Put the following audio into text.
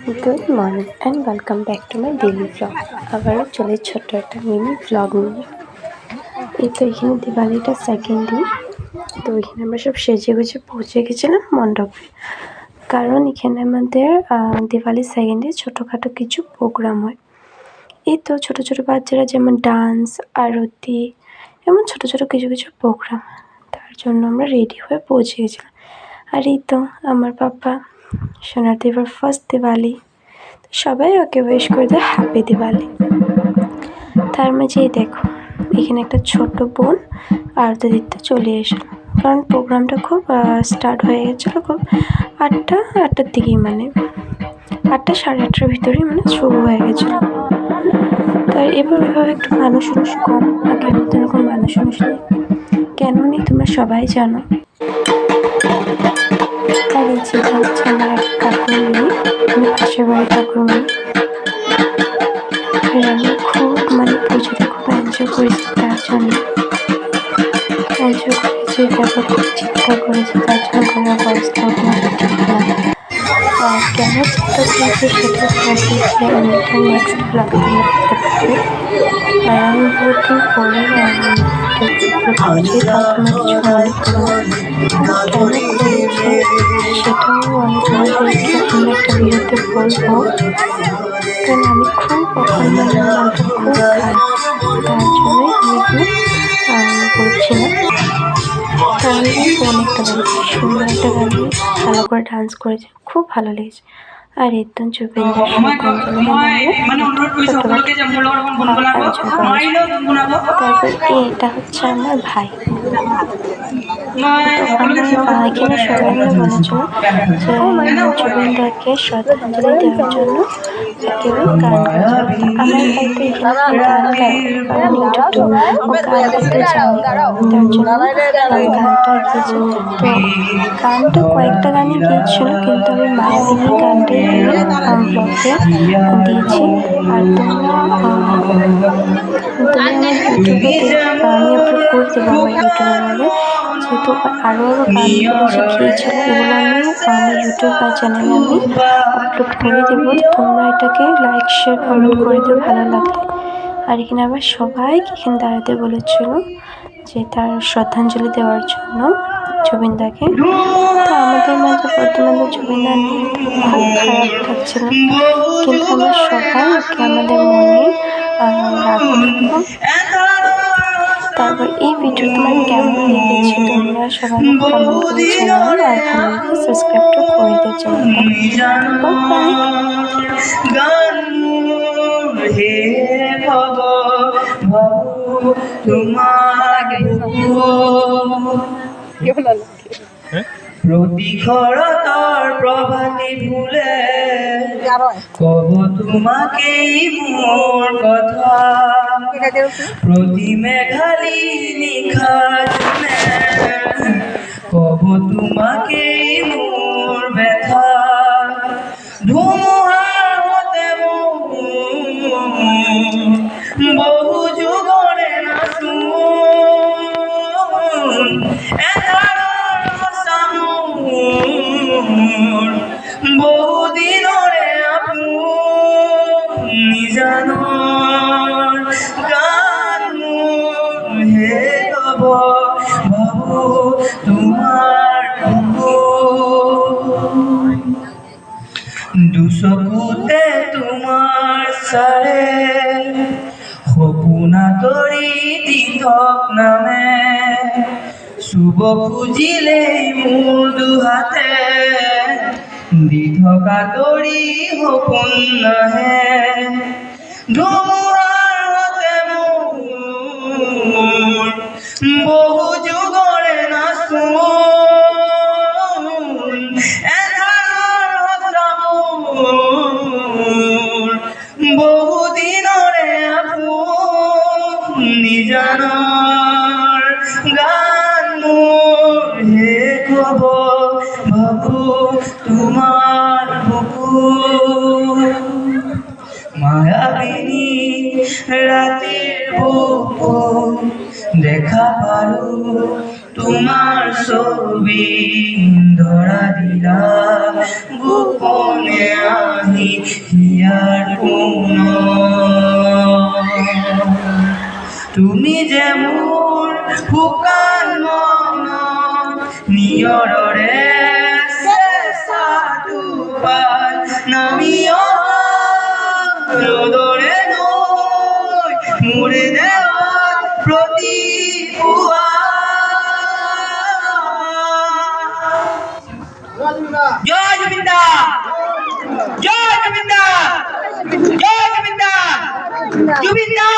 Good morning and welcome back to my daily blog. আবারও চলে ছোট্ট একটা মিনি ব্লগ নিয়ে। এই তো এখানে দিওয়ালিটা সেকেন্ড দিন। তো এখানে আমরা সব সেজে গুজে পৌঁছে গেছিলাম মণ্ডপে, কারণ এখানে আমাদের দিওয়ালির সেকেন্ড ডে ছোটোখাটো কিছু প্রোগ্রাম হয়। এই তো ছোটো ছোটো বাচ্চারা যেমন ডান্স, আরতি, এমন ছোটো ছোটো কিছু কিছু প্রোগ্রাম, তার জন্য আমরা রেডি হয়ে পৌঁছে গেছিলাম। আর এই তো আমার পাপা সোনার দেবার ফার্স্ট দিওয়ালি, সবাই ওকে উইশ করে দেয় হ্যাপি দিওয়ালি। তার মাঝেই দেখো এখানে একটা ছোট বোন আরতি দিতে চলে এসেছিল, কারণ প্রোগ্রামটা খুব স্টার্ট হয়ে গেছিলো খুব আটটার দিকেই, মানে 8টা সাড়ে 8টার ভিতরেই মানে শুরু হয়ে গেছিলো। তাই এবার ওইভাবে একটু মানুষ কম, আগের মতো এরকম মানুষ নেই। কেন নেই তোমরা সবাই জানো। আর এই যেটা হচ্ছে আমার এক কাকুর মেয়ে, আমি পাশের বাড়ির কাকুর মেয়ে। আর আমি খুব পুজোতে খুব এনজয় করেছি, তার জন্য এনজয় করেছি, তারপর খুব চিৎকার করেছি, তার জন্য কোনো অবস্থা আপনাদের ঠিক না। আর কেন চিৎকার করেছি সেটা তোমাদেরকে আমি একটা নেক্সট ব্লগে তোমরা দেখতে পাবে। আর আমি বহুত দিন পরে ভিডিও করছি, তাও তোমরা কিছু মনে করো না। কেন করেছি সেটাও আমি তোমাদেরকে অন্য একটা ভিডিওতে বলবো, কারণ আমি খুব অসম্মান মনটা খুব খারাপ, তার জন্যই আমি এগুলো বলছি না। কারণ অনেকটা গান সুন্দর একটা গানে ভালো করে ডান্স করেছে, খুব ভালো লেগেছে। আর একদম জুবিনদার শ্রদ্ধাঞ্জলি তারপর এটা হচ্ছে আমার ভাই। এখানে সবাই মিলে বলেছিল যে জুবিনদাকে শ্রদ্ধাঞ্জলি দেওয়ার জন্য কেউ গান গাইছে। আমার ভাই তো এখানে গান গায়, কারণ একটু ও গান গাইতে জানে, তার জন্য গানটা গিয়েছে। তো গানটা কয়েকটা গানই গিয়েছিল, কিন্তু আমি মায়াবিনী গানটাই ব্লগে দিয়েছি। আর তোমরা আমার ইউটিউবে আমি আপলোড করে দেবো আমার ইউটিউবের মধ্যে, যেহেতু আরও গানগুলো যে গিয়েছিল এগুলো আমি ইউটিউব বা চ্যানেলে আমি আপলোড করে দেবো। তোমরা এটাকে লাইক শেয়ার কমেন্ট করে দিও ভালো লাগলে। আর এখানে আবার সবাইকে এখানে দাঁড়াতে বলেছিল যে তার শ্রদ্ধাঞ্জলি দেওয়ার জন্য জুবিনদাকে। তো আমাদের মাঝে বর্তমানে জুবিনদা নেই, খুব খারাপ লাগছিল, কিন্তু আমরা সবাই ওকে আমাদের মনে রাখবো। তারপর এই ভিডিও তোমার কেমন লেগেছে তোমরা সবাই কমেন্ট করে জানাও, আর ভালো লাগলে সাবস্ক্রাইবটা করে দিও চ্যানেলটা। প্রতিখরতার প্রভাতি ভুলে কব তোমাকেই মোর কথা, প্রতি মেঘালি নিখাজ কব তোমাকেই মোর ব্যথা, ধুমুহার হতে বহু যুগরে না শুন বহুদিনরে আপনি জানো গান হে গব বাবু তোমার দুচকুতে তোমাৰ চাৰে সপোনা তৰি দিঠক নামে, শুভ খুজিলেই মোৰ দুহাতে দি থকা তৰি সপোন নাহে, ধুমুহাৰ হতে মোৰ বহু যুগৰে নাচোন, এধাৰৰ মোৰ বহুদিনৰে আপুনি জানৰ গান মোৰ হে কব বাবু তোমার বুকুর, মায়াবিনী রাতের বুকুর দেখা পালো তোমার ছবি ধরা দিলা গোপনে আহি। তুমি হিয়াৰ কোনত তুমি যে মোৰ শুকান মনত নিয়ৰৰে চেঁচা টোপাল নামি অহা ৰ'দৰে নৈ মোৰ দেহত প্ৰতিপুৱা জয় জুবিন দা জয় জুবিন দা জয় জুবিন দা জুবিন দা